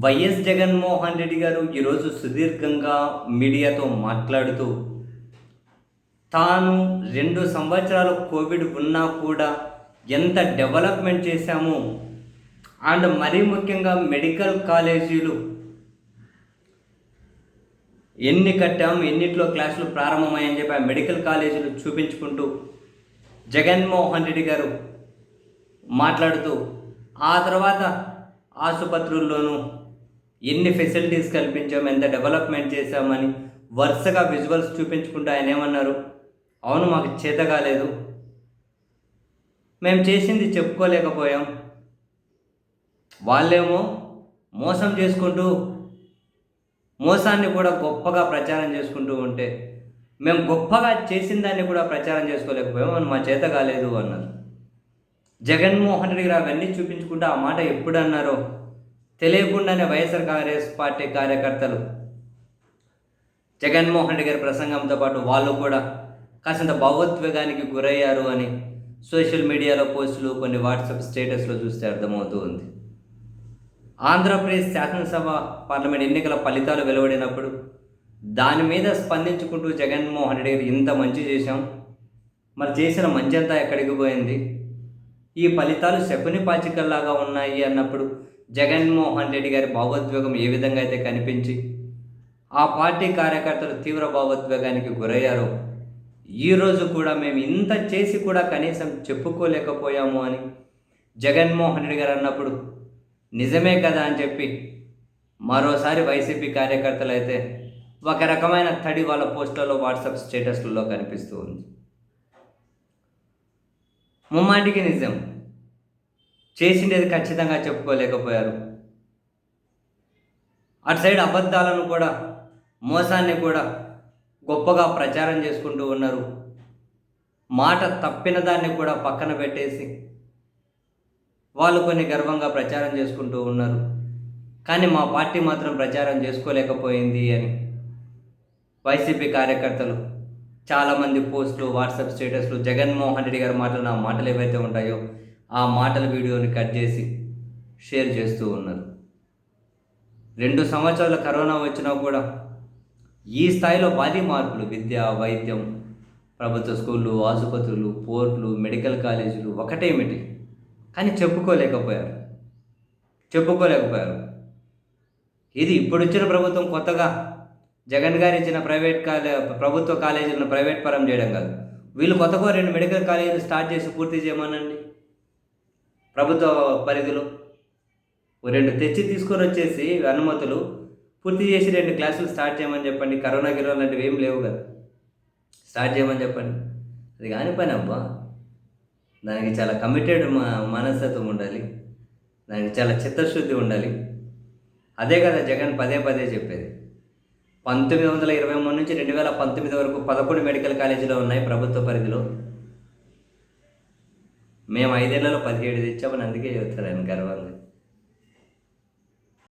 YS Jaganmohan Reddy గారు ఈరోజు సుదీర్ఘంగా మీడియాతో మాట్లాడుతూ తాను 2 సంవత్సరాలు కోవిడ్ ఉన్నా కూడా ఎంత డెవలప్మెంట్ చేశాము అండ్ మరీ ముఖ్యంగా మెడికల్ కాలేజీలు ఎన్ని కట్టాము, ఎన్నిట్లో క్లాసులు ప్రారంభమయ్యని చెప్పి ఆ మెడికల్ కాలేజీలు చూపించుకుంటూ జగన్మోహన్ రెడ్డి గారు మాట్లాడుతూ ఆ తర్వాత ఆసుపత్రుల్లోనూ ఎన్ని ఫెసిలిటీస్ కల్పించాము, ఎంత డెవలప్మెంట్ చేశామని వరుసగా విజువల్స్ చూపించుకుంటూ ఆయన ఏమన్నారు, అవును మాకు చేత కాలేదు, మేము చేసింది చెప్పుకోలేకపోయాం, వాళ్ళేమో మోసం చేసుకుంటూ మోసాన్ని కూడా గొప్పగా ప్రచారం చేసుకుంటూ ఉంటే మేము గొప్పగా చేసిన దాన్ని కూడా ప్రచారం చేసుకోలేకపోయాం, అని మా చేత కాలేదు అన్నారు. జగన్మోహన్ రెడ్డి గారు అవన్నీ చూపించుకుంటూ ఆ మాట ఎప్పుడు అన్నారో తెలియకుండానే వైఎస్ఆర్ కాంగ్రెస్ పార్టీ కార్యకర్తలు జగన్మోహన్ రెడ్డి గారి ప్రసంగంతో పాటు వాళ్ళు కూడా కాసింత భావోద్వేగానికి గురయ్యారు అని సోషల్ మీడియాలో పోస్టులు, కొన్ని వాట్సాప్ స్టేటస్లో చూస్తే అర్థమవుతూ ఉంది. ఆంధ్రప్రదేశ్ శాసనసభ పార్లమెంట్ ఎన్నికల ఫలితాలు వెలువడినప్పుడు దాని మీద స్పందించుకుంటూ జగన్మోహన్ రెడ్డి గారు ఇంత మంచి చేశాం, మరి చేసిన మంచి అంతా ఎక్కడికి పోయింది, ఈ ఫలితాలు శకుని పాచికల్లాగా ఉన్నాయి అన్నప్పుడు జగన్మోహన్ రెడ్డి గారి భావోద్వేగం ఏ విధంగా అయితే కనిపించి ఆ పార్టీ కార్యకర్తలు తీవ్ర భావోద్వేగానికి గురయ్యారో ఈరోజు కూడా మేము ఇంత చేసి కూడా కనీసం చెప్పుకోలేకపోయాము అని జగన్మోహన్ రెడ్డి గారు అన్నప్పుడు నిజమే కదా అని చెప్పి మరోసారి వైసీపీ కార్యకర్తలు అయితే ఒక రకమైన తడి వాళ్ళ పోస్టులలో, వాట్సాప్ స్టేటస్లలో కనిపిస్తూ ఉంది. ముమ్మాటికి నిజం, చేసిండేది ఖచ్చితంగా చెప్పుకోలేకపోయారు. అటు సైడ్ అబద్ధాలను కూడా, మోసాన్ని కూడా గొప్పగా ప్రచారం చేసుకుంటూ ఉన్నారు. మాట తప్పిన దాన్ని కూడా పక్కన పెట్టేసి వాళ్ళు కొన్ని గర్వంగా ప్రచారం చేసుకుంటూ ఉన్నారు. కానీ మా పార్టీ మాత్రం ప్రచారం చేసుకోలేకపోయింది అని వైసీపీ కార్యకర్తలు చాలామంది పోస్టులు, వాట్సాప్ స్టేటస్లు జగన్మోహన్ రెడ్డి గారి మాటలు, ఆ మాటలు ఏవైతే ఉంటాయో ఆ మాటల వీడియోని కట్ చేసి షేర్ చేస్తూ ఉన్నారు. 2 సంవత్సరాల కరోనా వచ్చినా కూడా ఈ స్థాయిలో భారీ మార్పులు, విద్య, వైద్యం, ప్రభుత్వ స్కూళ్ళు, ఆసుపత్రులు, పోర్టులు, మెడికల్ కాలేజీలు ఒకటేమిటి, కానీ చెప్పుకోలేకపోయారు. ఇది ఇప్పుడు వచ్చిన ప్రభుత్వం కొత్తగా జగన్ గారు ఇచ్చిన ప్రభుత్వ కాలేజీలను ప్రైవేట్ పరం చేయడం కాదు. వీళ్ళు కొత్తగా 2 మెడికల్ కాలేజీలు స్టార్ట్ చేసి పూర్తి చేయమనండి. ప్రభుత్వ పరిధిలో 2 తెచ్చి తీసుకొని వచ్చేసి అనుమతులు పూర్తి చేసి 2 క్లాసులు స్టార్ట్ చేయమని చెప్పండి. కరోనా గిరోనా లాంటివి ఏం లేవు కదా, స్టార్ట్ చేయమని చెప్పండి. అది కాని పని అబ్బా, దానికి చాలా కమిటెడ్ మనస్తత్వం ఉండాలి, దానికి చాలా చిత్తశుద్ధి ఉండాలి. అదే కదా జగన్ పదే పదే చెప్పేది. 1923 నుంచి 2019 వరకు 11 మెడికల్ కాలేజీలు ఉన్నాయి ప్రభుత్వ పరిధిలో. మేము 5 ఏళ్లలో 17 తెచ్చామని అందుకే చెబుతారు ఆయన గర్వంగా.